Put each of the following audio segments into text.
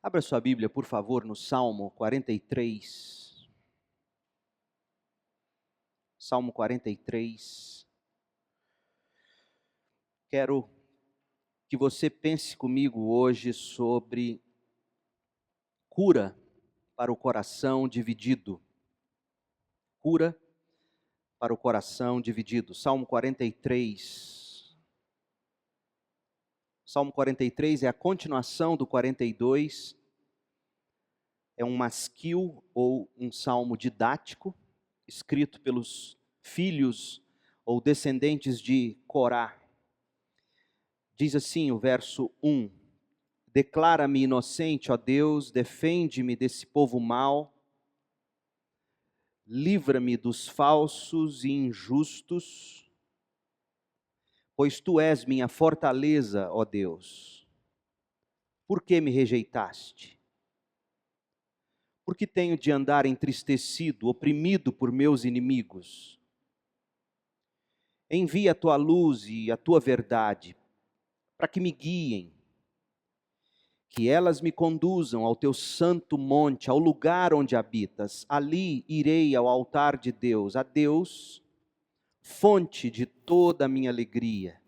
Abra sua Bíblia, por favor, no Salmo 43. Salmo 43. Quero que você pense comigo hoje sobre cura para o coração dividido. Cura para o coração dividido. Salmo 43. Salmo 43 é a continuação do 42. É um masquil ou um salmo didático, escrito pelos filhos ou descendentes de Corá. Diz assim o verso 1: Declara-me inocente, ó Deus, defende-me desse povo mau, livra-me dos falsos e injustos, pois Tu és minha fortaleza, ó Deus. Por que me rejeitaste? Por que tenho de andar entristecido, oprimido por meus inimigos? Envia a Tua luz e a Tua verdade, para que me guiem, que elas me conduzam ao Teu santo monte, ao lugar onde habitas. Ali irei ao altar de Deus, a Deus, fonte de toda a minha alegria.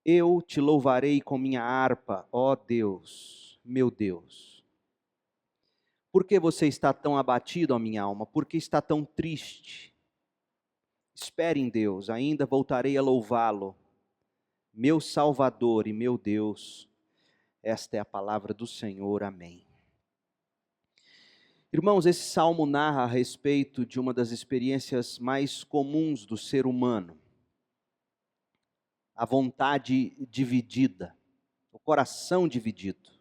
Eu Te louvarei com minha harpa, ó Deus, meu Deus. Por que você está tão abatido, ó minha alma? Por que está tão triste? Espere em Deus, ainda voltarei a louvá-lo, meu Salvador e meu Deus. Esta é a palavra do Senhor, amém. Irmãos, esse salmo narra a respeito de uma das experiências mais comuns do ser humano. A vontade dividida, o coração dividido.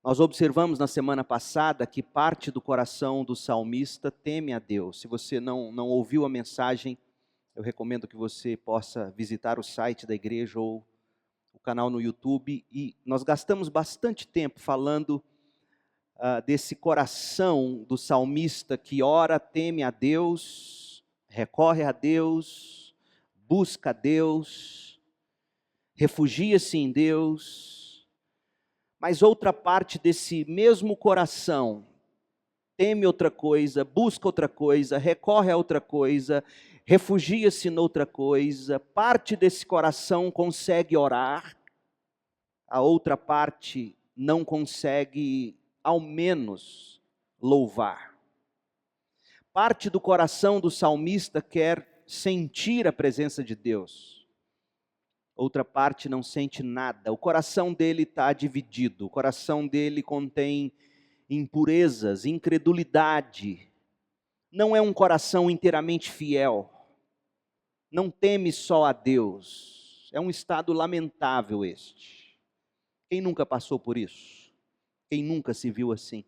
Nós observamos na semana passada que parte do coração do salmista teme a Deus. Se você não ouviu a mensagem, eu recomendo que você possa visitar o site da igreja ou o canal no YouTube. E nós gastamos bastante tempo falando desse coração do salmista que ora, teme a Deus, recorre a Deus, busca a Deus, refugia-se em Deus. Mas outra parte desse mesmo coração teme outra coisa, busca outra coisa, recorre a outra coisa, refugia-se noutra coisa. Parte desse coração consegue orar, a outra parte não consegue ao menos louvar. Parte do coração do salmista quer sentir a presença de Deus. Outra parte não sente nada. O coração dele está dividido. O coração dele contém impurezas, incredulidade. Não é um coração inteiramente fiel. Não teme só a Deus. É um estado lamentável este. Quem nunca passou por isso? Quem nunca se viu assim?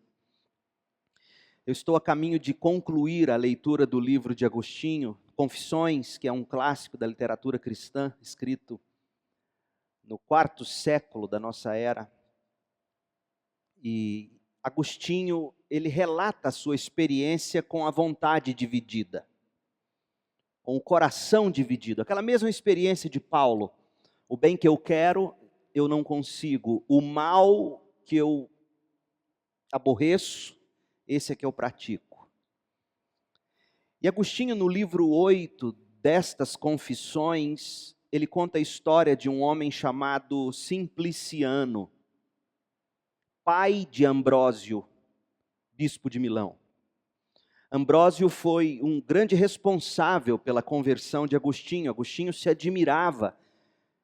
Eu estou a caminho de concluir a leitura do livro de Agostinho, Confissões, que é um clássico da literatura cristã, escrito no 4º século da nossa era. E Agostinho, ele relata a sua experiência com a vontade dividida, com o coração dividido. Aquela mesma experiência de Paulo. O bem que eu quero, eu não consigo. O mal que eu aborreço, esse é que eu pratico. E Agostinho, no livro 8 destas Confissões, ele conta a história de um homem chamado Simpliciano, pai de Ambrósio, bispo de Milão. Ambrósio foi um grande responsável pela conversão de Agostinho. Agostinho se admirava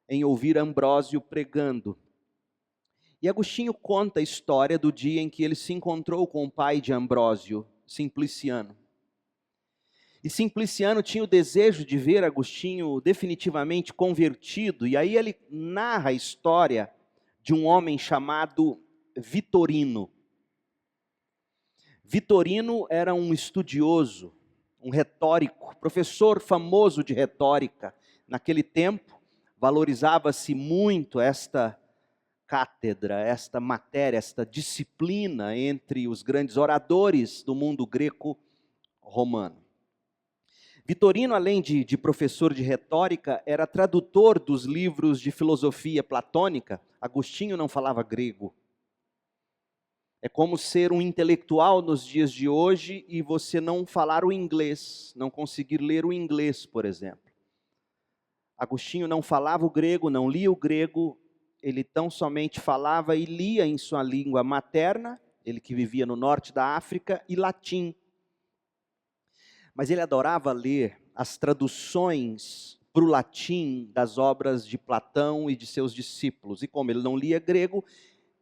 em ouvir Ambrósio pregando. E Agostinho conta a história do dia em que ele se encontrou com o pai de Ambrósio, Simpliciano. E Simpliciano tinha o desejo de ver Agostinho definitivamente convertido, e aí ele narra a história de um homem chamado Vitorino. Vitorino era um estudioso, um retórico, professor famoso de retórica. Naquele tempo, valorizava-se muito esta cátedra, esta matéria, esta disciplina entre os grandes oradores do mundo greco-romano. Vitorino, além de professor de retórica, era tradutor dos livros de filosofia platônica. Agostinho não falava grego. É como ser um intelectual nos dias de hoje e você não falar o inglês, não conseguir ler o inglês, por exemplo. Agostinho não falava o grego, não lia o grego, ele tão somente falava e lia em sua língua materna, ele que vivia no norte da África, e latim. Mas ele adorava ler as traduções para o latim das obras de Platão e de seus discípulos. E como ele não lia grego,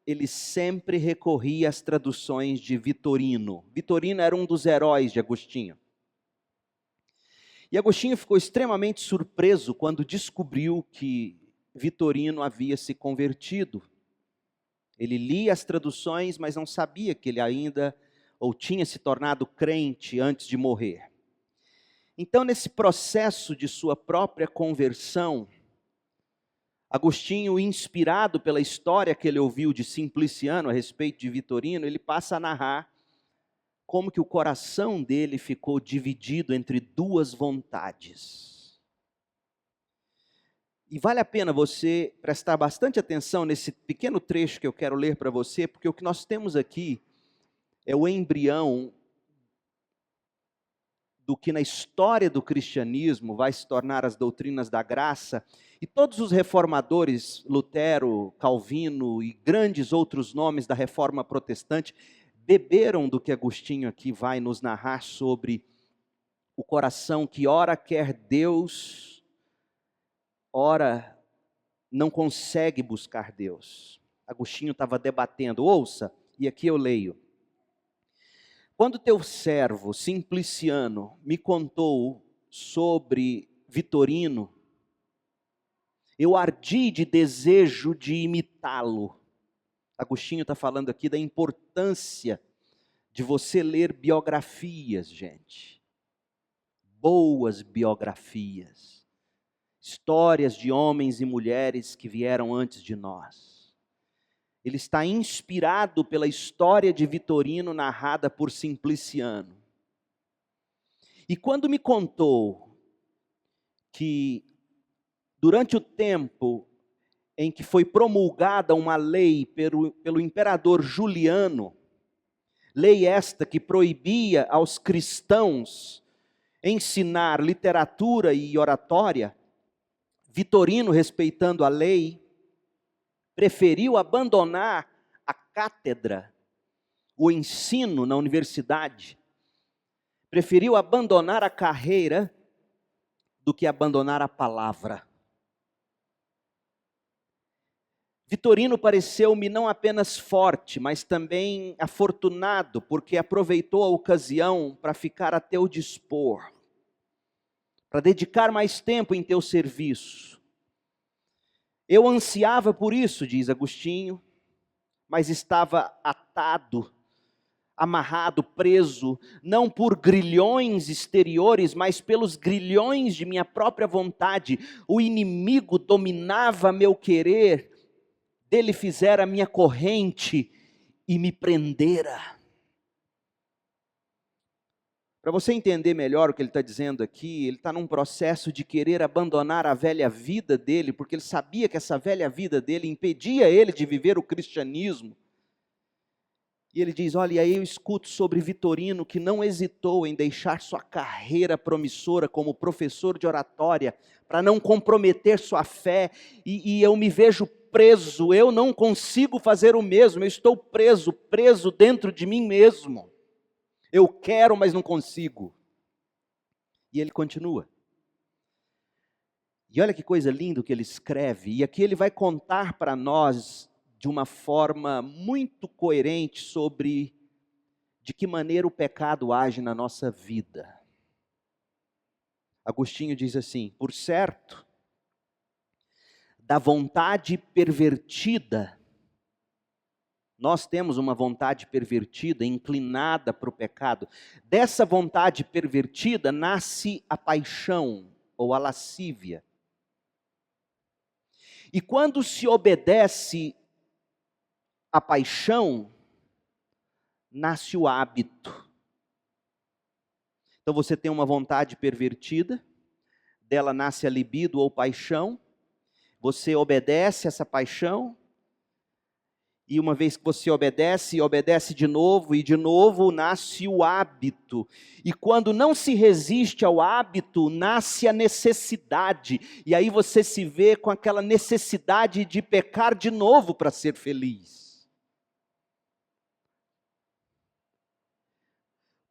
ele sempre recorria às traduções de Vitorino. Vitorino era um dos heróis de Agostinho. E Agostinho ficou extremamente surpreso quando descobriu que Vitorino havia se convertido. Ele lia as traduções, mas não sabia que ele ainda ou tinha se tornado crente antes de morrer. Então, nesse processo de sua própria conversão, Agostinho, inspirado pela história que ele ouviu de Simpliciano a respeito de Vitorino, ele passa a narrar como que o coração dele ficou dividido entre duas vontades. E vale a pena você prestar bastante atenção nesse pequeno trecho que eu quero ler para você, porque o que nós temos aqui é o embrião do que na história do cristianismo vai se tornar as doutrinas da graça, e todos os reformadores, Lutero, Calvino e grandes outros nomes da reforma protestante, beberam do que Agostinho aqui vai nos narrar sobre o coração que ora quer Deus, ora não consegue buscar Deus. Agostinho estava debatendo, ouça, e aqui eu leio. Quando teu servo Simpliciano me contou sobre Vitorino, eu ardi de desejo de imitá-lo. Agostinho está falando aqui da importância de você ler biografias, gente. Boas biografias. Histórias de homens e mulheres que vieram antes de nós. Ele está inspirado pela história de Vitorino narrada por Simpliciano. E quando me contou que durante o tempo em que foi promulgada uma lei pelo imperador Juliano, lei esta que proibia aos cristãos ensinar literatura e oratória, Vitorino, respeitando a lei, preferiu abandonar a cátedra, o ensino na universidade, preferiu abandonar a carreira do que abandonar a palavra. Vitorino pareceu-me não apenas forte, mas também afortunado, porque aproveitou a ocasião para ficar a teu dispor, para dedicar mais tempo em teu serviço. Eu ansiava por isso, diz Agostinho, mas estava atado, amarrado, preso, não por grilhões exteriores, mas pelos grilhões de minha própria vontade. O inimigo dominava meu querer, dele fizera minha corrente e me prendera. Para você entender melhor o que ele está dizendo aqui, ele está num processo de querer abandonar a velha vida dele, porque ele sabia que essa velha vida dele impedia ele de viver o cristianismo. E ele diz, olha, e aí eu escuto sobre Vitorino, que não hesitou em deixar sua carreira promissora como professor de oratória, para não comprometer sua fé, e eu me vejo preso, eu não consigo fazer o mesmo, eu estou preso dentro de mim mesmo. Eu quero, mas não consigo. E ele continua. E olha que coisa linda que ele escreve. E aqui ele vai contar para nós, de uma forma muito coerente, sobre de que maneira o pecado age na nossa vida. Agostinho diz assim, por certo, da vontade pervertida, nós temos uma vontade pervertida, inclinada para o pecado. Dessa vontade pervertida nasce a paixão ou a lascívia. E quando se obedece à paixão, nasce o hábito. Então você tem uma vontade pervertida, dela nasce a libido ou paixão, você obedece essa paixão, e uma vez que você obedece, e obedece de novo, nasce o hábito. E quando não se resiste ao hábito, nasce a necessidade. E aí você se vê com aquela necessidade de pecar de novo para ser feliz.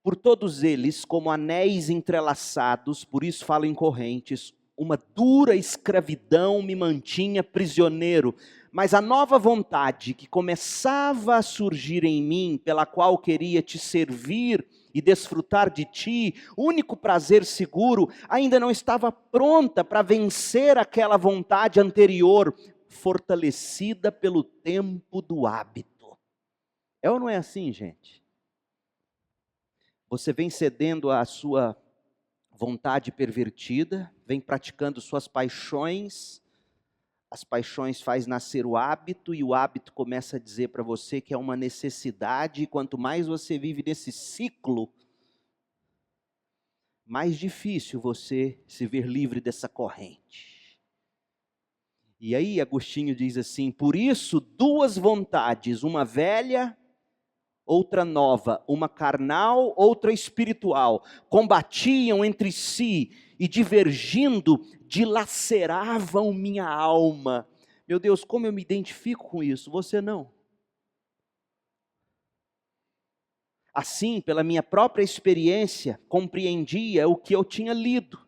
Por todos eles, como anéis entrelaçados, por isso falo em correntes, uma dura escravidão me mantinha prisioneiro. Mas a nova vontade que começava a surgir em mim, pela qual queria te servir e desfrutar de ti, único prazer seguro, ainda não estava pronta para vencer aquela vontade anterior, fortalecida pelo tempo do hábito. É ou não é assim, gente? Você vem cedendo à sua vontade pervertida, vem praticando suas paixões, as paixões faz nascer o hábito, e o hábito começa a dizer para você que é uma necessidade, e quanto mais você vive nesse ciclo, mais difícil você se ver livre dessa corrente. E aí Agostinho diz assim: por isso duas vontades, uma velha, outra nova, uma carnal, outra espiritual, combatiam entre si e divergindo, dilaceravam minha alma. Meu Deus, como eu me identifico com isso, você não. Assim, pela minha própria experiência, compreendia o que eu tinha lido.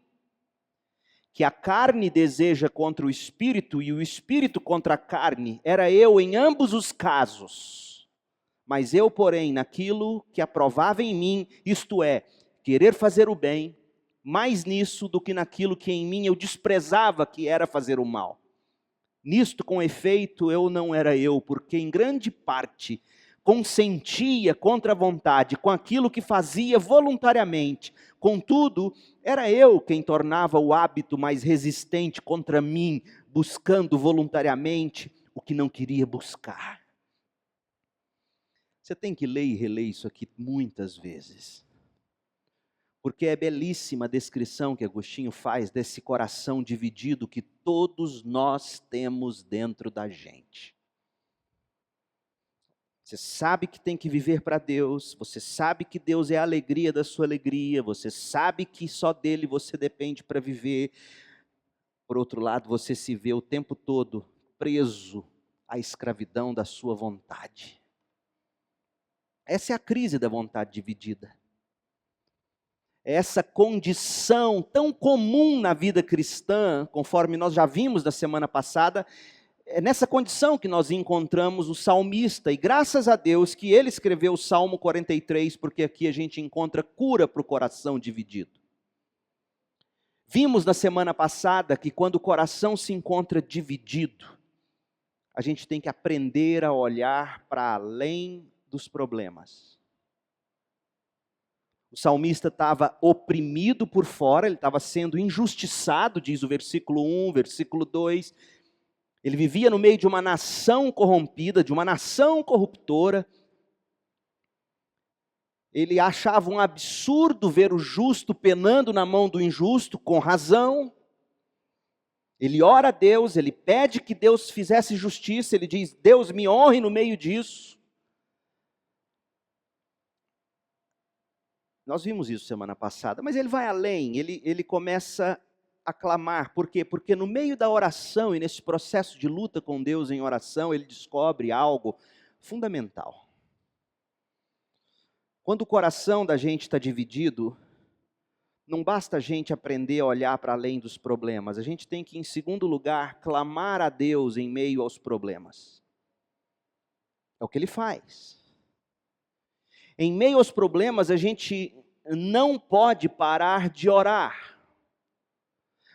Que a carne deseja contra o espírito e o espírito contra a carne, era eu em ambos os casos. Mas eu, porém, naquilo que aprovava em mim, isto é, querer fazer o bem, mais nisso do que naquilo que em mim eu desprezava, que era fazer o mal. Nisto, com efeito, eu não era eu, porque em grande parte consentia contra a vontade, com aquilo que fazia voluntariamente. Contudo, era eu quem tornava o hábito mais resistente contra mim, buscando voluntariamente o que não queria buscar. Você tem que ler e reler isso aqui muitas vezes. Porque é belíssima a descrição que Agostinho faz desse coração dividido que todos nós temos dentro da gente. Você sabe que tem que viver para Deus, você sabe que Deus é a alegria da sua alegria, você sabe que só dele você depende para viver. Por outro lado, você se vê o tempo todo preso à escravidão da sua vontade. Essa é a crise da vontade dividida. Essa condição tão comum na vida cristã, conforme nós já vimos na semana passada, é nessa condição que nós encontramos o salmista, e graças a Deus que ele escreveu o Salmo 43, porque aqui a gente encontra cura para o coração dividido. Vimos na semana passada que quando o coração se encontra dividido, a gente tem que aprender a olhar para além dos problemas. O salmista estava oprimido por fora, ele estava sendo injustiçado, diz o versículo 1, versículo 2. Ele vivia no meio de uma nação corrompida, de uma nação corruptora. Ele achava um absurdo ver o justo penando na mão do injusto, com razão. Ele ora a Deus, ele pede que Deus fizesse justiça, ele diz: Deus me honre no meio disso. Nós vimos isso semana passada, mas ele vai além, ele começa a clamar. Por quê? Porque no meio da oração e nesse processo de luta com Deus em oração, ele descobre algo fundamental. Quando o coração da gente está dividido, não basta a gente aprender a olhar para além dos problemas, a gente tem que, em segundo lugar, clamar a Deus em meio aos problemas. É o que ele faz. Em meio aos problemas, a gente não pode parar de orar.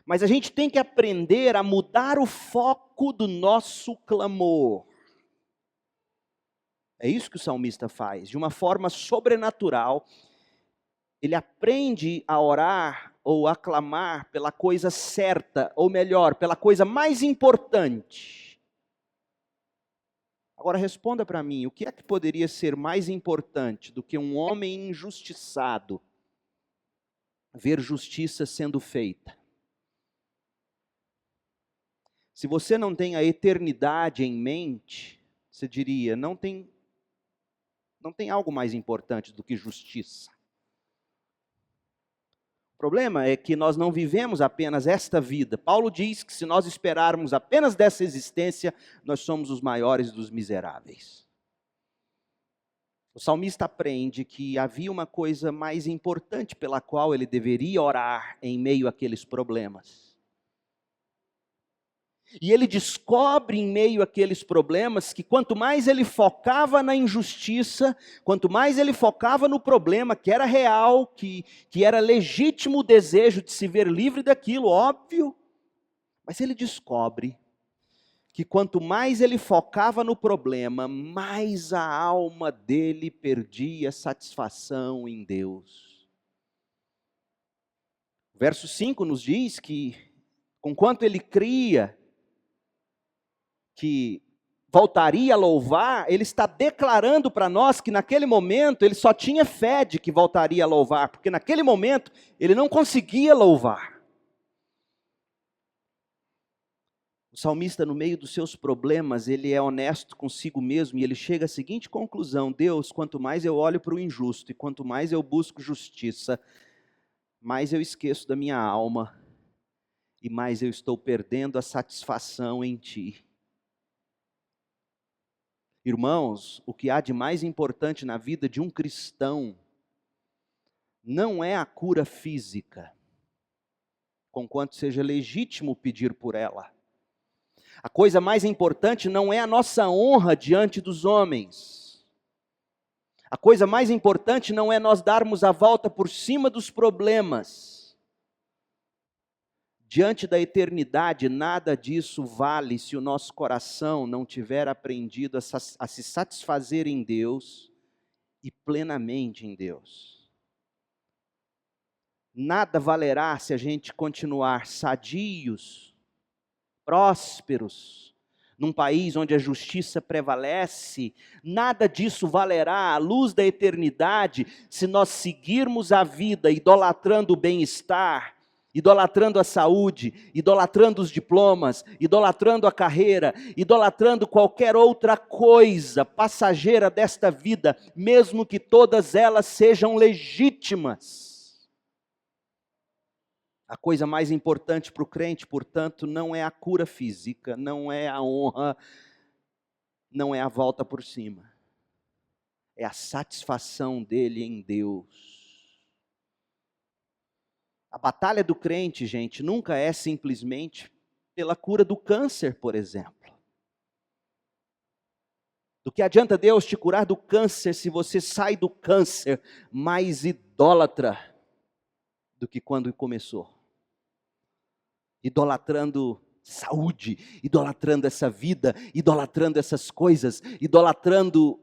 Mas a gente tem que aprender a mudar o foco do nosso clamor. É isso que o salmista faz. De uma forma sobrenatural, ele aprende a orar ou a clamar pela coisa certa, ou melhor, pela coisa mais importante. Agora responda para mim, o que é que poderia ser mais importante do que um homem injustiçado ver justiça sendo feita. Se você não tem a eternidade em mente, você diria, não tem algo mais importante do que justiça. O problema é que nós não vivemos apenas esta vida. Paulo diz que se nós esperarmos apenas dessa existência, nós somos os maiores dos miseráveis. O salmista aprende que havia uma coisa mais importante pela qual ele deveria orar em meio àqueles problemas. E ele descobre em meio àqueles problemas que quanto mais ele focava na injustiça, quanto mais ele focava no problema que era real, que era legítimo o desejo de se ver livre daquilo, óbvio, mas ele descobre que quanto mais ele focava no problema, mais a alma dele perdia satisfação em Deus. O verso 5 nos diz que, conquanto ele cria que voltaria a louvar, ele está declarando para nós que naquele momento ele só tinha fé de que voltaria a louvar, porque naquele momento ele não conseguia louvar. O salmista, no meio dos seus problemas, ele é honesto consigo mesmo e ele chega à seguinte conclusão: Deus, quanto mais eu olho para o injusto e quanto mais eu busco justiça, mais eu esqueço da minha alma e mais eu estou perdendo a satisfação em Ti. Irmãos, o que há de mais importante na vida de um cristão não é a cura física, conquanto seja legítimo pedir por ela. A coisa mais importante não é a nossa honra diante dos homens. A coisa mais importante não é nós darmos a volta por cima dos problemas. Diante da eternidade, nada disso vale se o nosso coração não tiver aprendido a se satisfazer em Deus e plenamente em Deus. Nada valerá se a gente continuar sadios, prósperos, num país onde a justiça prevalece. Nada disso valerá à luz da eternidade se nós seguirmos a vida idolatrando o bem-estar, idolatrando a saúde, idolatrando os diplomas, idolatrando a carreira, idolatrando qualquer outra coisa passageira desta vida, mesmo que todas elas sejam legítimas. A coisa mais importante para o crente, portanto, não é a cura física, não é a honra, não é a volta por cima. É a satisfação dele em Deus. A batalha do crente, gente, nunca é simplesmente pela cura do câncer, por exemplo. Do que adianta Deus te curar do câncer se você sai do câncer mais idólatra do que quando começou? Idolatrando saúde, idolatrando essa vida, idolatrando essas coisas, idolatrando.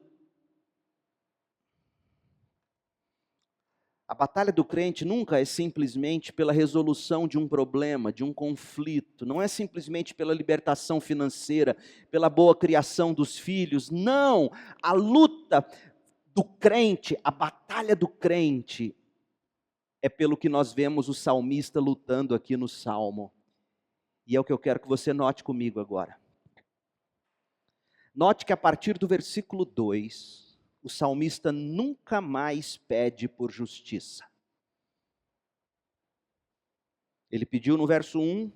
A batalha do crente nunca é simplesmente pela resolução de um problema, de um conflito. Não é simplesmente pela libertação financeira, pela boa criação dos filhos. Não! A luta do crente, a batalha do crente, é pelo que nós vemos o salmista lutando aqui no Salmo. E é o que eu quero que você note comigo agora. Note que a partir do versículo 2... o salmista nunca mais pede por justiça. Ele pediu no verso 1,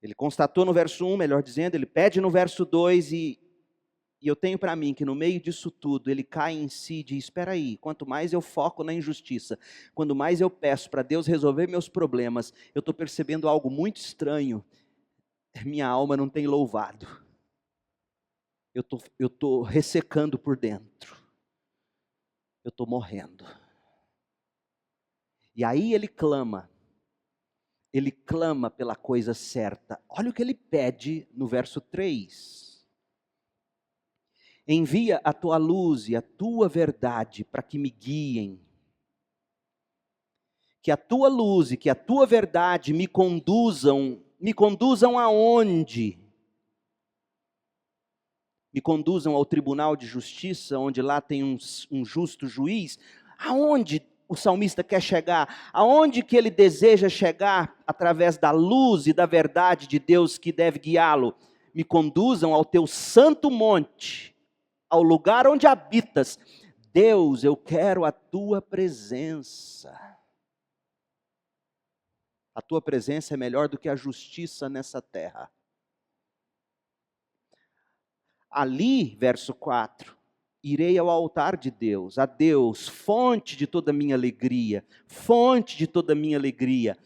ele constatou no verso 1, melhor dizendo, ele pede no verso 2 e eu tenho para mim que no meio disso tudo, ele cai em si e diz, espera aí, quanto mais eu foco na injustiça, quanto mais eu peço para Deus resolver meus problemas, eu estou percebendo algo muito estranho, minha alma não tem louvado. Eu estou ressecando por dentro. Eu estou morrendo. E aí ele clama pela coisa certa. Olha o que ele pede no verso 3. Envia a tua luz e a tua verdade para que me guiem. Que a tua luz e que a tua verdade me conduzam aonde? Me conduzam ao tribunal de justiça, onde lá tem um justo juiz. Aonde o salmista quer chegar? Aonde que ele deseja chegar através da luz e da verdade de Deus que deve guiá-lo? Me conduzam ao teu santo monte, ao lugar onde habitas. Deus, eu quero a tua presença. A tua presença é melhor do que a justiça nessa terra. Ali, verso 4, irei ao altar de Deus, a Deus, fonte de toda a minha alegria, fonte de toda a minha alegria.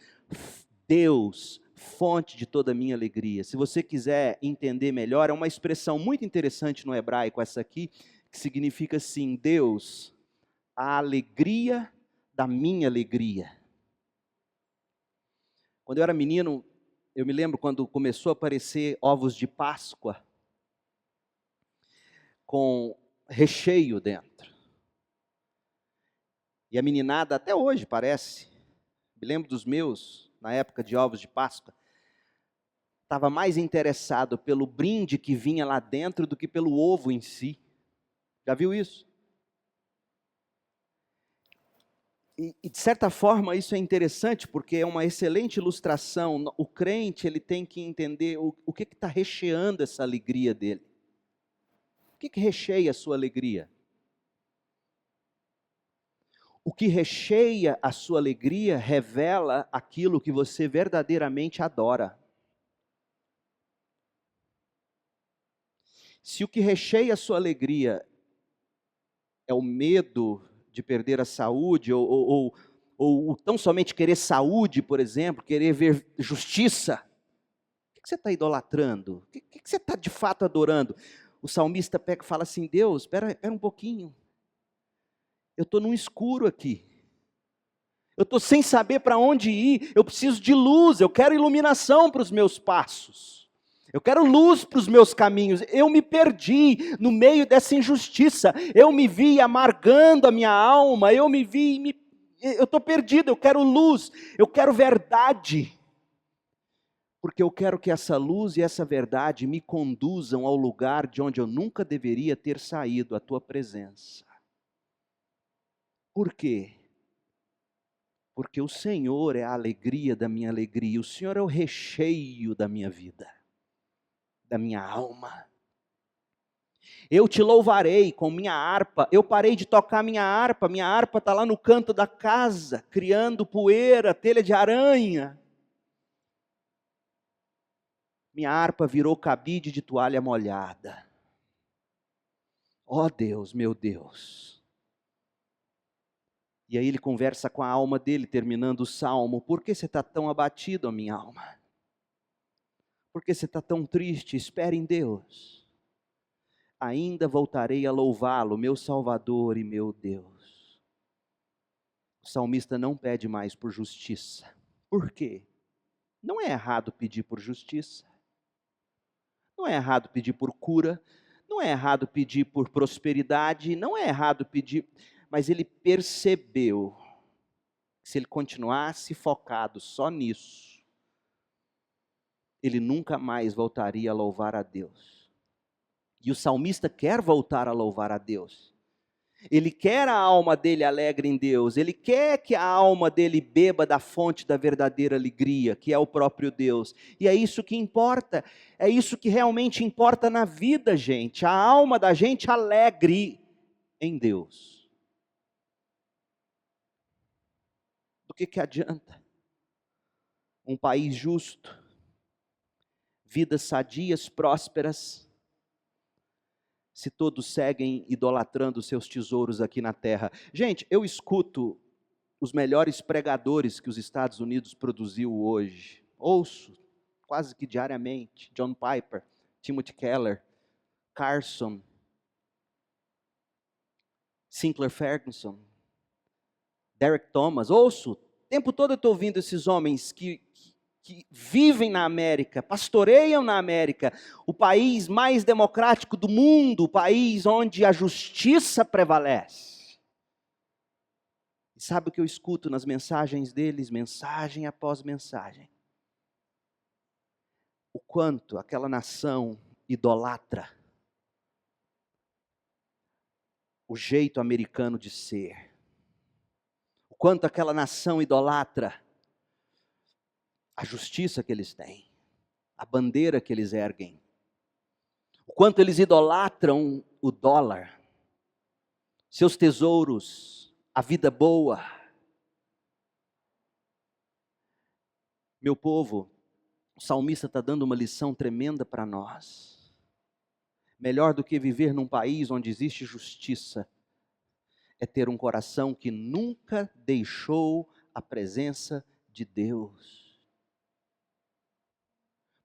Deus, fonte de toda a minha alegria. Se você quiser entender melhor, é uma expressão muito interessante no hebraico essa aqui, que significa assim: Deus, a alegria da minha alegria. Quando eu era menino, eu me lembro quando começou a aparecer ovos de Páscoa com recheio dentro. E a meninada, até hoje parece, me lembro dos meus, na época de ovos de Páscoa, estava mais interessado pelo brinde que vinha lá dentro do que pelo ovo em si. Já viu isso? E de certa forma isso é interessante, porque é uma excelente ilustração. O crente, ele tem que entender o que está recheando essa alegria dele. O que recheia a sua alegria? O que recheia a sua alegria revela aquilo que você verdadeiramente adora. Se o que recheia a sua alegria é o medo de perder a saúde, ou tão somente querer saúde, por exemplo, querer ver justiça, o que você está idolatrando? O que você está de fato adorando? O salmista pega e fala assim: Deus, espera um pouquinho, eu estou num escuro aqui, eu estou sem saber para onde ir, eu preciso de luz, eu quero iluminação para os meus passos. Eu quero luz para os meus caminhos. Eu me perdi no meio dessa injustiça. Eu me vi amargando a minha alma. Eu estou perdido. Eu quero luz. Eu quero verdade. Porque eu quero que essa luz e essa verdade me conduzam ao lugar de onde eu nunca deveria ter saído, a tua presença. Por quê? Porque o Senhor é a alegria da minha alegria. O Senhor é o recheio da minha vida, da minha alma. Eu te louvarei com minha harpa. Eu parei de tocar minha harpa está lá no canto da casa, criando poeira, telha de aranha. Minha harpa virou cabide de toalha molhada. Ó Deus, meu Deus. E aí ele conversa com a alma dele, terminando o salmo. Por que você está tão abatido, a minha alma? Por que você está tão triste? Espere em Deus. Ainda voltarei a louvá-lo, meu Salvador e meu Deus. O salmista não pede mais por justiça. Por quê? Não é errado pedir por justiça. Não é errado pedir por cura. Não é errado pedir por prosperidade. Não é errado pedir. Mas ele percebeu que se ele continuasse focado só nisso, ele nunca mais voltaria a louvar a Deus. E o salmista quer voltar a louvar a Deus. Ele quer a alma dele alegre em Deus. Ele quer que a alma dele beba da fonte da verdadeira alegria, que é o próprio Deus. E é isso que importa. É isso que realmente importa na vida, gente. A alma da gente alegre em Deus. Do que adianta um país justo, vidas sadias, prósperas, se todos seguem idolatrando seus tesouros aqui na terra? Gente, eu escuto os melhores pregadores que os Estados Unidos produziu hoje. Ouço quase que diariamente. John Piper, Timothy Keller, Carson, Sinclair Ferguson, Derek Thomas. Ouço, o tempo todo eu estou ouvindo esses homens que vivem na América, pastoreiam na América, o país mais democrático do mundo, o país onde a justiça prevalece. E sabe o que eu escuto nas mensagens deles, mensagem após mensagem? O quanto aquela nação idolatra o jeito americano de ser. O quanto aquela nação idolatra a justiça que eles têm, a bandeira que eles erguem, o quanto eles idolatram o dólar, seus tesouros, a vida boa. Meu povo, o salmista está dando uma lição tremenda para nós. Melhor do que viver num país onde existe justiça, é ter um coração que nunca deixou a presença de Deus.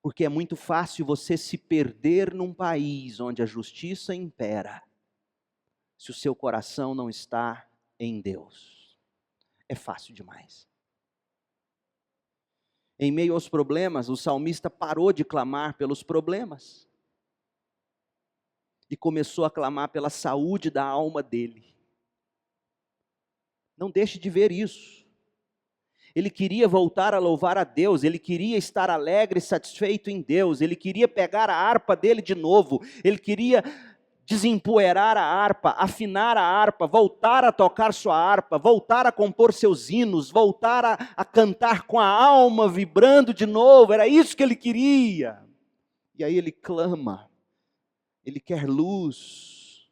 Porque é muito fácil você se perder num país onde a justiça impera, se o seu coração não está em Deus. É fácil demais. Em meio aos problemas, o salmista parou de clamar pelos problemas e começou a clamar pela saúde da alma dele. Não deixe de ver isso. Ele queria voltar a louvar a Deus, ele queria estar alegre e satisfeito em Deus, ele queria pegar a harpa dele de novo, ele queria desempoeirar a harpa, afinar a harpa, voltar a tocar sua harpa, voltar a compor seus hinos, voltar a cantar com a alma vibrando de novo, era isso que ele queria. E aí ele clama, ele quer luz,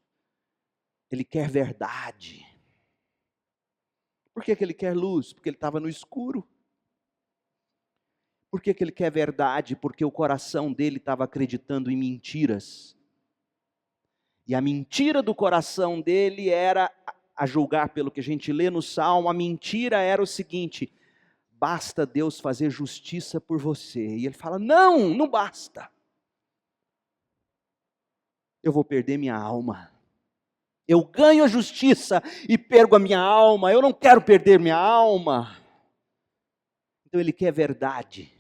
ele quer verdade. Por que ele quer luz? Porque ele estava no escuro. Por que ele quer verdade? Porque o coração dele estava acreditando em mentiras. E a mentira do coração dele era, a julgar pelo que a gente lê no Salmo, a mentira era o seguinte: basta Deus fazer justiça por você. E ele fala, não basta. Eu vou perder minha alma. Eu ganho a justiça e perco a minha alma. Eu não quero perder minha alma. Então ele quer verdade.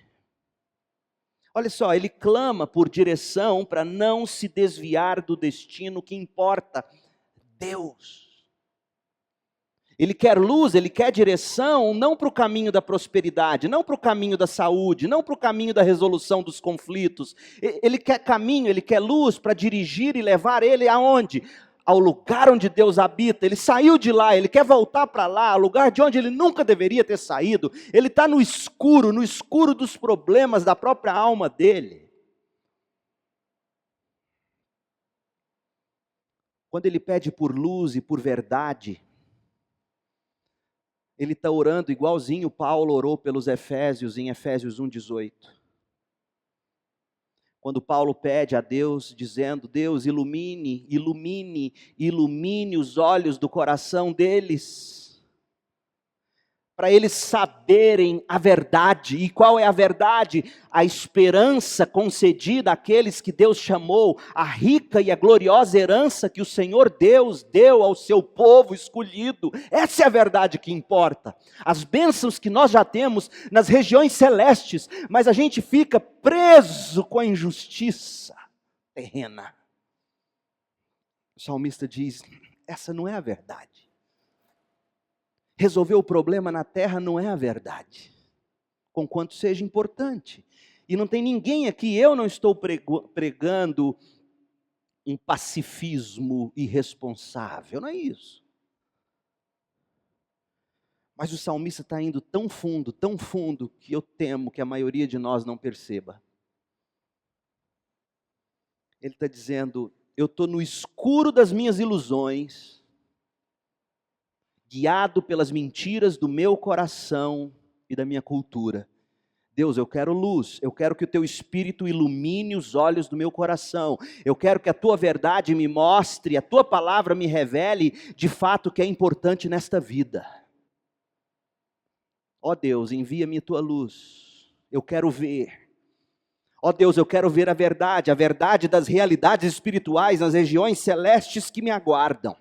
Olha só, ele clama por direção para não se desviar do destino que importa, Deus. Ele quer luz, ele quer direção, não para o caminho da prosperidade, não para o caminho da saúde, não para o caminho da resolução dos conflitos. Ele quer caminho, ele quer luz para dirigir e levar ele aonde? Ao lugar onde Deus habita. Ele saiu de lá, ele quer voltar para lá, ao lugar de onde ele nunca deveria ter saído. Ele está no escuro dos problemas da própria alma dele. Quando ele pede por luz e por verdade, ele está orando igualzinho Paulo orou pelos Efésios, em Efésios 1,18. Quando Paulo pede a Deus, dizendo, Deus, ilumine os olhos do coração deles, para eles saberem a verdade. E qual é a verdade? A esperança concedida àqueles que Deus chamou, a rica e a gloriosa herança que o Senhor Deus deu ao seu povo escolhido. Essa é a verdade que importa. As bênçãos que nós já temos nas regiões celestes, mas a gente fica preso com a injustiça terrena. O salmista diz, essa não é a verdade. Resolver o problema na terra não é a verdade, conquanto seja importante. E não tem ninguém aqui, eu não estou pregando um pacifismo irresponsável, não é isso. Mas o salmista está indo tão fundo, que eu temo que a maioria de nós não perceba. Ele está dizendo, eu estou no escuro das minhas ilusões, guiado pelas mentiras do meu coração e da minha cultura. Deus, eu quero luz, eu quero que o teu Espírito ilumine os olhos do meu coração, eu quero que a tua verdade me mostre, a tua palavra me revele de fato o que é importante nesta vida. Ó Deus, envia-me a tua luz, eu quero ver. Ó Deus, eu quero ver a verdade das realidades espirituais nas regiões celestes que me aguardam.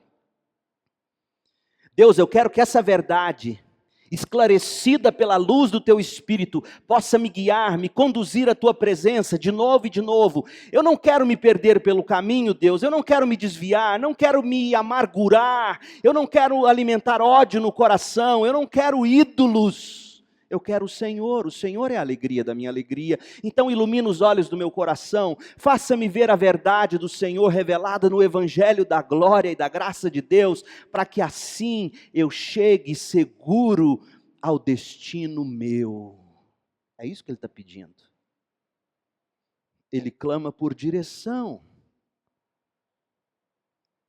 Deus, eu quero que essa verdade, esclarecida pela luz do teu Espírito, possa me guiar, me conduzir à tua presença de novo e de novo. Eu não quero me perder pelo caminho, Deus, eu não quero me desviar, não quero me amargurar, eu não quero alimentar ódio no coração, eu não quero ídolos, Eu quero o Senhor é a alegria da minha alegria. Então ilumina os olhos do meu coração, faça-me ver a verdade do Senhor revelada no Evangelho da glória e da graça de Deus, para que assim eu chegue seguro ao destino meu. É isso que ele está pedindo. Ele clama por direção.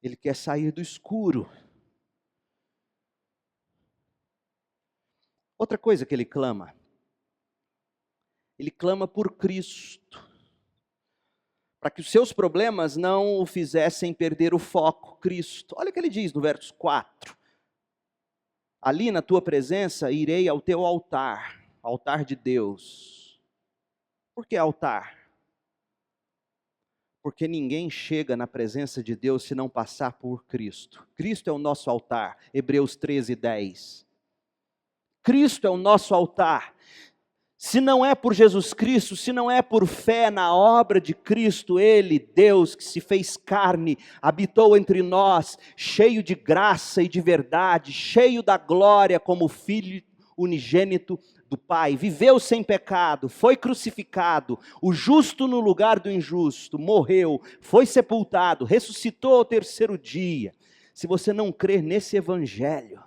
Ele quer sair do escuro. Outra coisa que ele clama por Cristo, para que os seus problemas não o fizessem perder o foco, Cristo. Olha o que ele diz no verso 4. Ali na tua presença irei ao teu altar, altar de Deus. Por que altar? Porque ninguém chega na presença de Deus se não passar por Cristo. Cristo é o nosso altar, Hebreus 13:10. Cristo é o nosso altar. Se não é por Jesus Cristo, se não é por fé na obra de Cristo, Ele, Deus que se fez carne, habitou entre nós, cheio de graça e de verdade, cheio da glória como Filho unigênito do Pai, viveu sem pecado, foi crucificado, o justo no lugar do injusto, morreu, foi sepultado, ressuscitou ao terceiro dia. Se você não crer nesse Evangelho,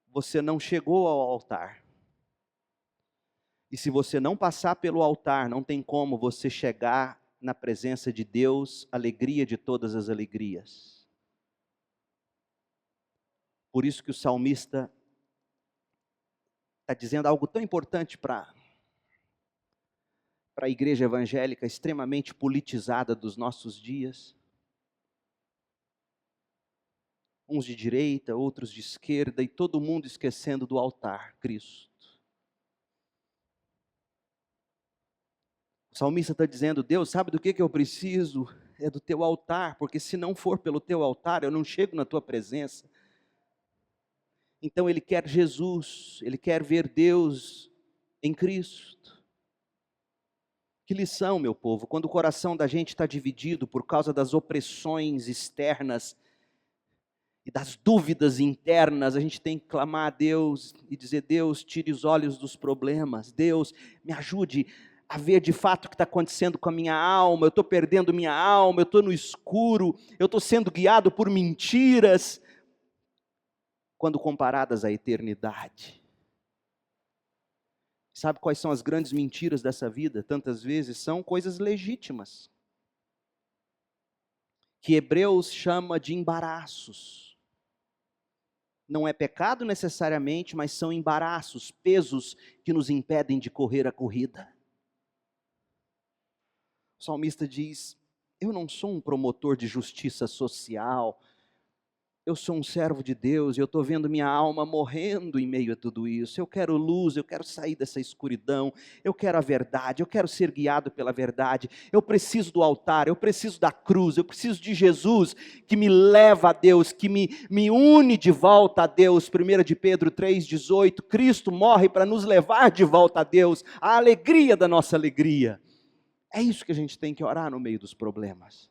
você não chegou ao altar. E se você não passar pelo altar, não tem como você chegar na presença de Deus, alegria de todas as alegrias. Por isso que o salmista está dizendo algo tão importante para a igreja evangélica extremamente politizada dos nossos dias. Uns de direita, outros de esquerda, e todo mundo esquecendo do altar, Cristo. O salmista está dizendo, Deus, sabe do que eu preciso? É do teu altar, porque se não for pelo teu altar, eu não chego na tua presença. Então ele quer Jesus, ele quer ver Deus em Cristo. Que lição, meu povo, quando o coração da gente está dividido por causa das opressões externas e das dúvidas internas, a gente tem que clamar a Deus e dizer, Deus, tire os olhos dos problemas, Deus, me ajude a ver de fato o que está acontecendo com a minha alma, eu estou perdendo minha alma, eu estou no escuro, eu estou sendo guiado por mentiras, quando comparadas à eternidade. Sabe quais são as grandes mentiras dessa vida? Tantas vezes são coisas legítimas, que Hebreus chama de embaraços. Não é pecado necessariamente, mas são embaraços, pesos que nos impedem de correr a corrida. O salmista diz, eu não sou um promotor de justiça social, eu sou um servo de Deus e eu estou vendo minha alma morrendo em meio a tudo isso. Eu quero luz, eu quero sair dessa escuridão, eu quero a verdade, eu quero ser guiado pela verdade. Eu preciso do altar, eu preciso da cruz, eu preciso de Jesus que me leva a Deus, que me une de volta a Deus. 1 de Pedro 3,18, Cristo morre para nos levar de volta a Deus, a alegria da nossa alegria. É isso que a gente tem que orar no meio dos problemas.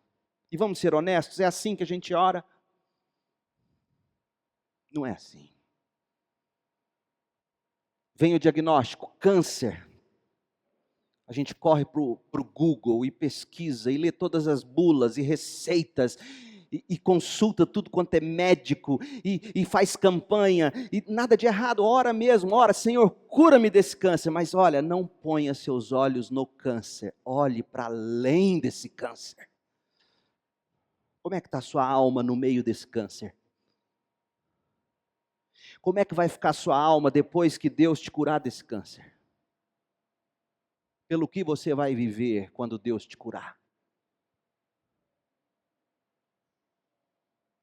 E vamos ser honestos, é assim que a gente ora? Não é assim. Vem o diagnóstico, câncer. A gente corre para o Google e pesquisa, e lê todas as bulas e receitas, e consulta tudo quanto é médico, e faz campanha, e nada de errado, ora mesmo, ora, Senhor, cura-me desse câncer, mas olha, não ponha seus olhos no câncer, olhe para além desse câncer. Como é que está a sua alma no meio desse câncer? Como é que vai ficar a sua alma depois que Deus te curar desse câncer? Pelo que você vai viver quando Deus te curar?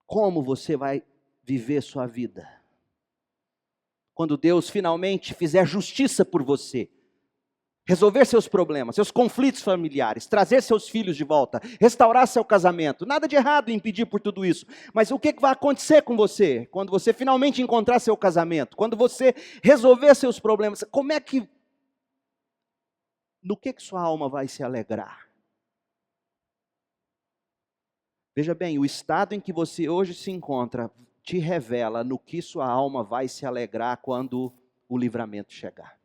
Como você vai viver sua vida? Quando Deus finalmente fizer justiça por você, resolver seus problemas, seus conflitos familiares, trazer seus filhos de volta, restaurar seu casamento. Nada de errado em pedir por tudo isso. Mas o que vai acontecer com você quando você finalmente encontrar seu casamento? Quando você resolver seus problemas? No que sua alma vai se alegrar? Veja bem, o estado em que você hoje se encontra te revela no que sua alma vai se alegrar quando o livramento chegar.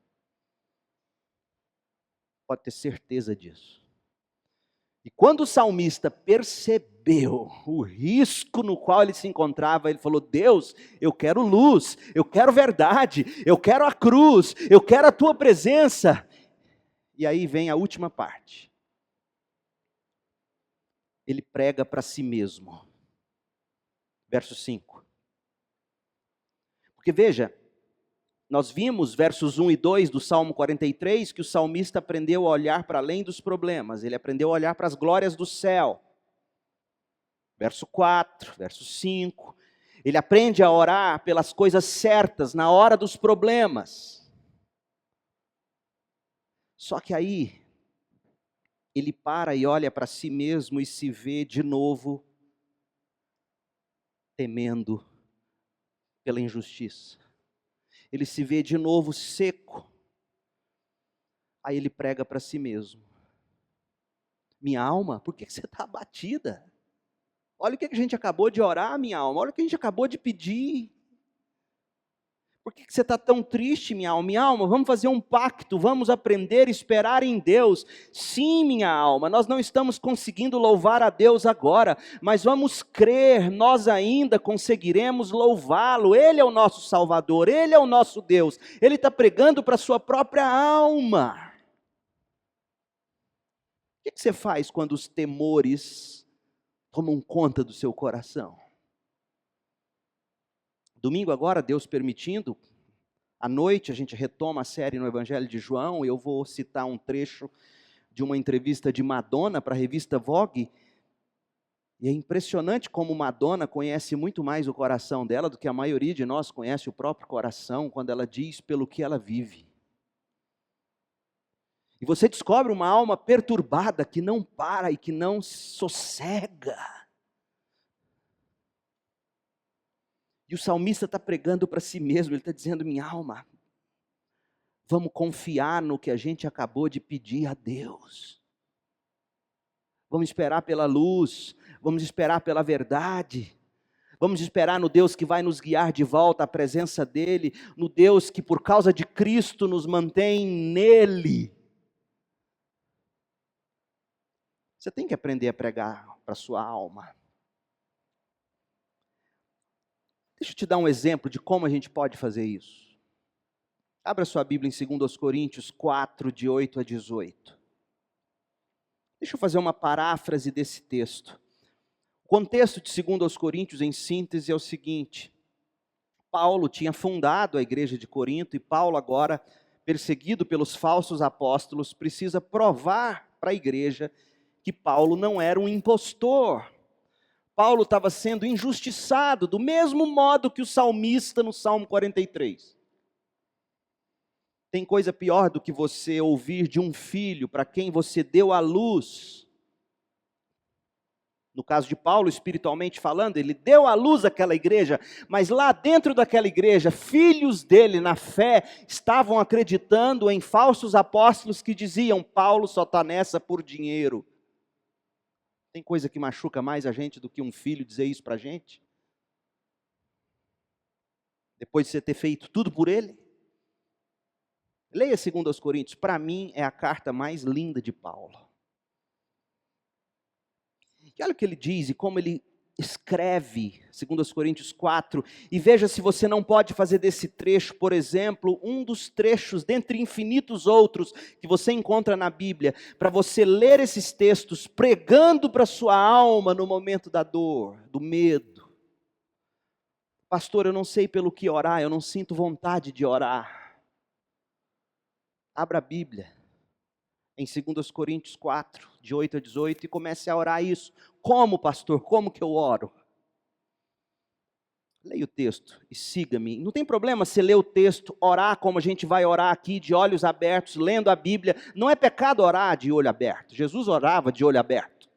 Pode ter certeza disso. E quando o salmista percebeu o risco no qual ele se encontrava, ele falou: Deus, eu quero luz, eu quero verdade, eu quero a cruz, eu quero a tua presença. E aí vem a última parte. Ele prega para si mesmo. Verso 5. Porque veja, nós vimos versos 1 e 2 do Salmo 43, que o salmista aprendeu a olhar para além dos problemas, ele aprendeu a olhar para as glórias do céu. Verso 4, verso 5, ele aprende a orar pelas coisas certas na hora dos problemas. Só que aí, ele para e olha para si mesmo e se vê de novo temendo pela injustiça. Ele se vê de novo seco. Aí ele prega para si mesmo: minha alma, por que você está abatida? Olha o que a gente acabou de orar, minha alma. Olha o que a gente acabou de pedir. Por que você está tão triste, minha alma? Minha alma, vamos fazer um pacto, vamos aprender a esperar em Deus. Sim, minha alma, nós não estamos conseguindo louvar a Deus agora, mas vamos crer, nós ainda conseguiremos louvá-lo. Ele é o nosso Salvador, Ele é o nosso Deus. Ele está pregando para a sua própria alma. O que você faz quando os temores tomam conta do seu coração? Domingo agora, Deus permitindo, à noite a gente retoma a série no Evangelho de João, e eu vou citar um trecho de uma entrevista de Madonna para a revista Vogue, e é impressionante como Madonna conhece muito mais o coração dela do que a maioria de nós conhece o próprio coração, quando ela diz pelo que ela vive. E você descobre uma alma perturbada que não para e que não sossega. E o salmista está pregando para si mesmo, ele está dizendo: minha alma, vamos confiar no que a gente acabou de pedir a Deus. Vamos esperar pela luz, vamos esperar pela verdade. Vamos esperar no Deus que vai nos guiar de volta à presença dEle, no Deus que por causa de Cristo nos mantém nele. Você tem que aprender a pregar para a sua alma. Deixa eu te dar um exemplo de como a gente pode fazer isso. Abra sua Bíblia em 2 Coríntios 4, de 8 a 18. Deixa eu fazer uma paráfrase desse texto. O contexto de 2 Coríntios, em síntese, é o seguinte: Paulo tinha fundado a igreja de Corinto, e Paulo agora, perseguido pelos falsos apóstolos, precisa provar para a igreja que Paulo não era um impostor. Paulo estava sendo injustiçado, do mesmo modo que o salmista no Salmo 43. Tem coisa pior do que você ouvir de um filho para quem você deu a luz. No caso de Paulo, espiritualmente falando, ele deu à luz aquela igreja, mas lá dentro daquela igreja, filhos dele na fé estavam acreditando em falsos apóstolos que diziam: Paulo só está nessa por dinheiro. Tem coisa que machuca mais a gente do que um filho dizer isso para a gente? Depois de você ter feito tudo por ele? Leia 2 Coríntios, para mim é a carta mais linda de Paulo. E olha o que ele diz e como ele escreve, 2 Coríntios 4, e veja se você não pode fazer desse trecho, por exemplo, um dos trechos, dentre infinitos outros, que você encontra na Bíblia, para você ler esses textos, pregando para a sua alma no momento da dor, do medo. Pastor, eu não sei pelo que orar, eu não sinto vontade de orar. Abra a Bíblia, em 2 Coríntios 4, de 8 a 18, e comece a orar isso. Como, pastor? Como que eu oro? Leia o texto e siga-me. Não tem problema você ler o texto, orar como a gente vai orar aqui, de olhos abertos, lendo a Bíblia. Não é pecado orar de olho aberto. Jesus orava de olho aberto.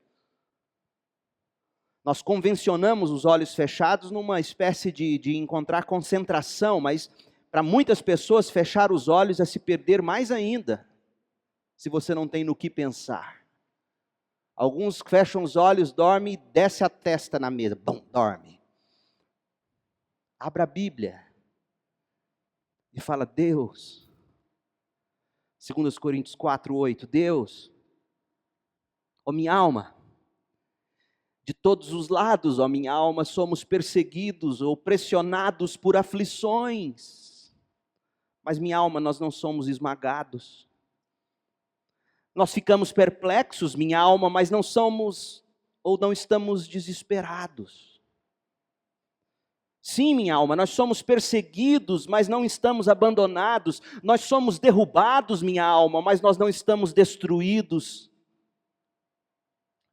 Nós convencionamos os olhos fechados numa espécie de encontrar concentração, mas para muitas pessoas fechar os olhos é se perder mais ainda, se você não tem no que pensar. Alguns fecham os olhos, dormem e desce a testa na mesa. Bom, dorme. Abra a Bíblia e fala: Deus, 2 Coríntios 4:8, Deus, ó minha alma, de todos os lados, ó minha alma, somos perseguidos ou pressionados por aflições, mas minha alma, nós não somos esmagados. Nós ficamos perplexos, minha alma, mas não somos ou não estamos desesperados. Sim, minha alma, nós somos perseguidos, mas não estamos abandonados. Nós somos derrubados, minha alma, mas nós não estamos destruídos.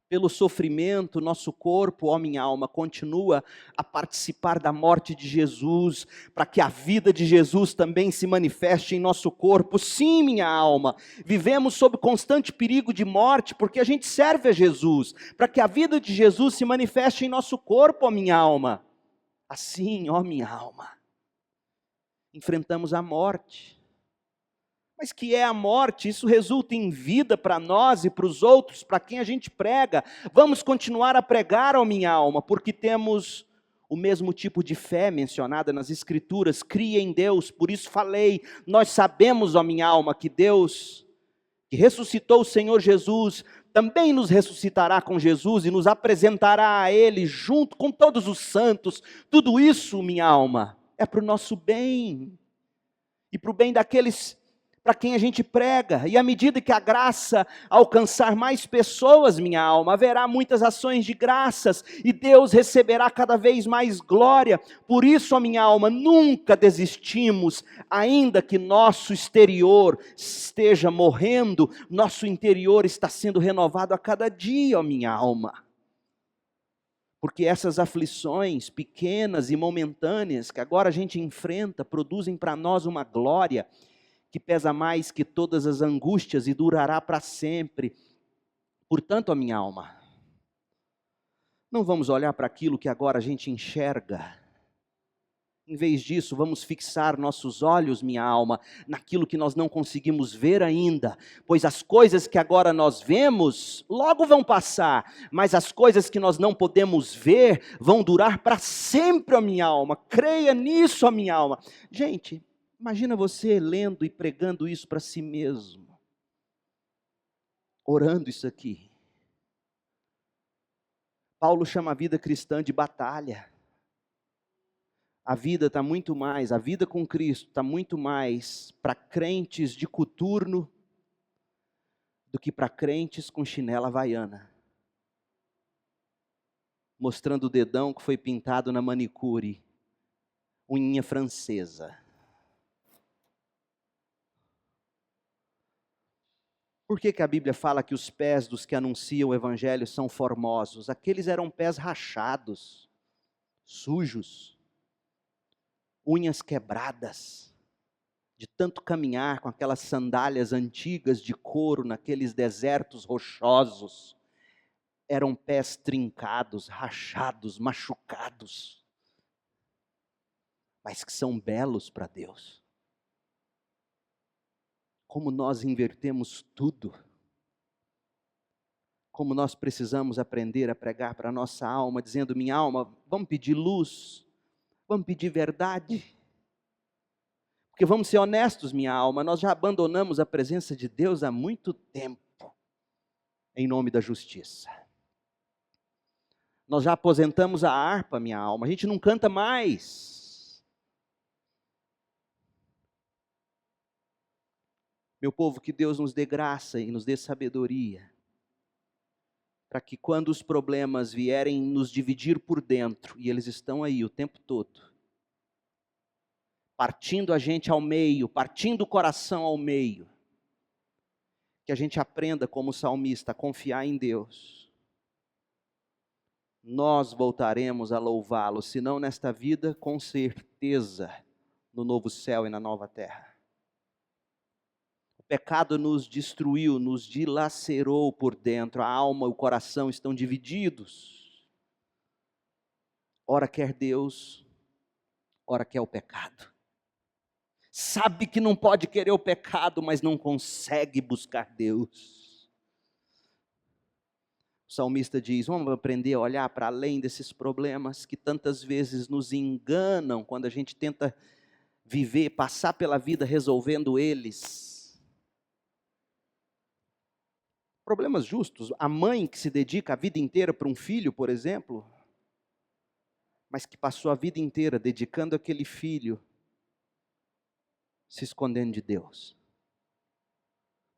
Pelo sofrimento, nosso corpo, ó minha alma, continua a participar da morte de Jesus, para que a vida de Jesus também se manifeste em nosso corpo. Sim, minha alma, vivemos sob constante perigo de morte, porque a gente serve a Jesus, para que a vida de Jesus se manifeste em nosso corpo, ó minha alma. Assim, ó minha alma, enfrentamos a morte. Mas que é a morte? Isso resulta em vida para nós e para os outros, para quem a gente prega. Vamos continuar a pregar, ó minha alma, porque temos o mesmo tipo de fé mencionada nas Escrituras. Cria em Deus, por isso falei. Nós sabemos, ó minha alma, que Deus, que ressuscitou o Senhor Jesus, também nos ressuscitará com Jesus e nos apresentará a Ele junto com todos os santos. Tudo isso, minha alma, é para o nosso bem e para o bem daqueles para quem a gente prega. E à medida que a graça alcançar mais pessoas, minha alma, haverá muitas ações de graças e Deus receberá cada vez mais glória. Por isso, ó minha alma, nunca desistimos, ainda que nosso exterior esteja morrendo, nosso interior está sendo renovado a cada dia, ó minha alma. Porque essas aflições pequenas e momentâneas que agora a gente enfrenta, produzem para nós uma glória que pesa mais que todas as angústias e durará para sempre. Portanto, a minha alma, não vamos olhar para aquilo que agora a gente enxerga. Em vez disso, vamos fixar nossos olhos, minha alma, naquilo que nós não conseguimos ver ainda, pois as coisas que agora nós vemos, logo vão passar, mas as coisas que nós não podemos ver, vão durar para sempre, ó minha alma. Creia nisso, ó minha alma. Gente, imagina você lendo e pregando isso para si mesmo, orando isso aqui. Paulo chama a vida cristã de batalha. A vida está muito mais, a vida com Cristo está muito mais para crentes de coturno do que para crentes com chinela havaiana, mostrando o dedão que foi pintado na manicure, unha francesa. Por que a Bíblia fala que os pés dos que anunciam o Evangelho são formosos? Aqueles eram pés rachados, sujos, unhas quebradas, de tanto caminhar com aquelas sandálias antigas de couro naqueles desertos rochosos. Eram pés trincados, rachados, machucados, mas que são belos para Deus. Como nós invertemos tudo, como nós precisamos aprender a pregar para a nossa alma, dizendo: minha alma, vamos pedir luz, vamos pedir verdade, porque vamos ser honestos, minha alma, nós já abandonamos a presença de Deus há muito tempo, em nome da justiça. Nós já aposentamos a harpa, minha alma, a gente não canta mais. Meu povo, que Deus nos dê graça e nos dê sabedoria, para que quando os problemas vierem nos dividir por dentro, e eles estão aí o tempo todo, partindo a gente ao meio, partindo o coração ao meio, que a gente aprenda como salmista a confiar em Deus. Nós voltaremos a louvá-lo, se não nesta vida, com certeza, no novo céu e na nova terra. O pecado nos destruiu, nos dilacerou por dentro, a alma e o coração estão divididos. Ora quer Deus, ora quer o pecado. Sabe que não pode querer o pecado, mas não consegue buscar Deus. O salmista diz: vamos aprender a olhar para além desses problemas que tantas vezes nos enganam quando a gente tenta viver, passar pela vida resolvendo eles. Problemas justos. A mãe que se dedica a vida inteira para um filho, por exemplo, mas que passou a vida inteira dedicando aquele filho, se escondendo de Deus.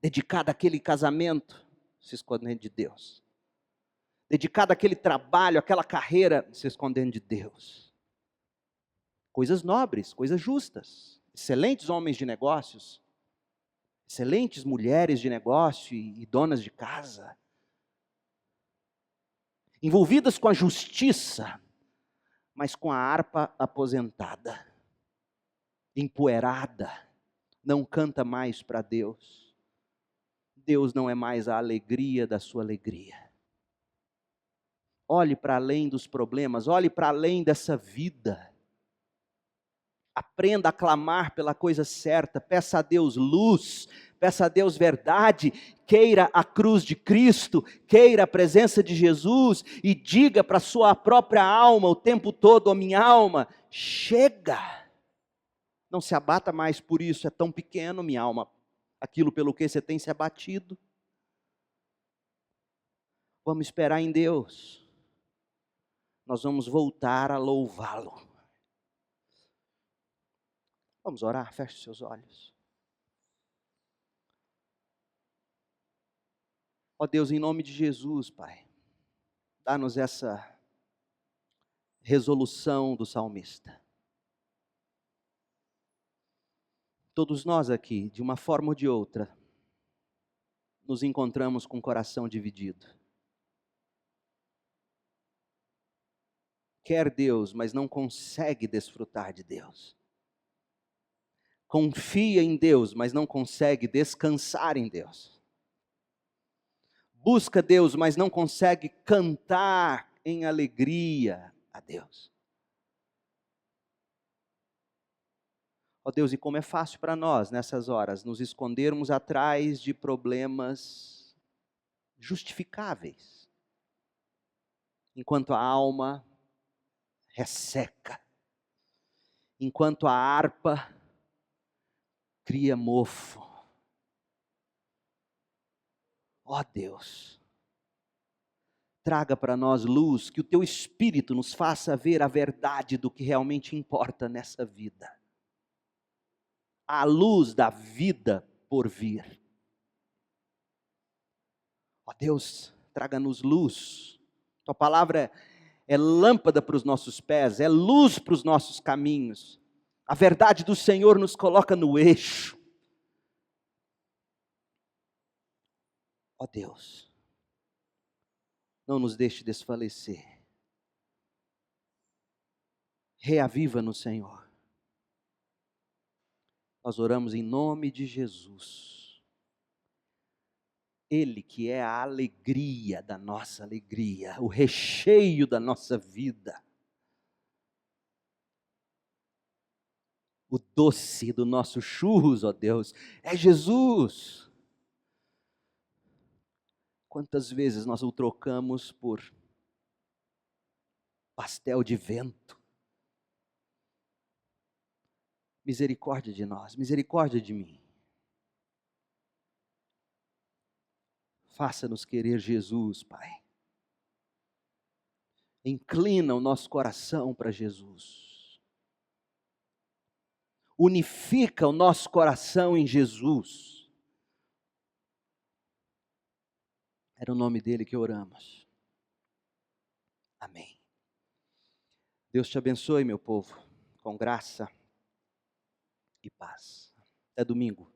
Dedicada àquele casamento, se escondendo de Deus. Dedicada àquele trabalho, àquela carreira, se escondendo de Deus. Coisas nobres, coisas justas. Excelentes homens de negócios. Excelentes mulheres de negócio e donas de casa. Envolvidas com a justiça, mas com a harpa aposentada. Empoeirada. Não canta mais para Deus. Deus não é mais a alegria da sua alegria. Olhe para além dos problemas, olhe para além dessa vida. Aprenda a clamar pela coisa certa, peça a Deus luz, peça a Deus verdade, queira a cruz de Cristo, queira a presença de Jesus e diga para a sua própria alma o tempo todo: ó minha alma, chega. Não se abata mais por isso, é tão pequeno, minha alma, aquilo pelo que você tem se abatido. Vamos esperar em Deus. Nós vamos voltar a louvá-lo. Vamos orar, feche os seus olhos. Ó Deus, em nome de Jesus, Pai, dá-nos essa resolução do salmista. Todos nós aqui, de uma forma ou de outra, nos encontramos com o coração dividido. Quer Deus, mas não consegue desfrutar de Deus. Confia em Deus, mas não consegue descansar em Deus. Busca Deus, mas não consegue cantar em alegria a Deus. Ó Deus, e como é fácil para nós, nessas horas, nos escondermos atrás de problemas justificáveis, enquanto a alma resseca, enquanto a harpa cria mofo. Ó Deus, traga para nós luz, que o Teu Espírito nos faça ver a verdade do que realmente importa nessa vida. A luz da vida por vir. Ó Deus, traga-nos luz. Tua palavra é lâmpada para os nossos pés, é luz para os nossos caminhos. A verdade do Senhor nos coloca no eixo. Ó Deus, não nos deixe desfalecer. Reaviva-nos, Senhor. Nós oramos em nome de Jesus. Ele que é a alegria da nossa alegria, o recheio da nossa vida. O doce do nosso churros, ó Deus, é Jesus. Quantas vezes nós o trocamos por pastel de vento? Misericórdia de nós, misericórdia de mim. Faça-nos querer Jesus, Pai. Inclina o nosso coração para Jesus. Unifica o nosso coração em Jesus. Era o nome dele que oramos. Amém. Deus te abençoe, meu povo, com graça e paz. Até domingo.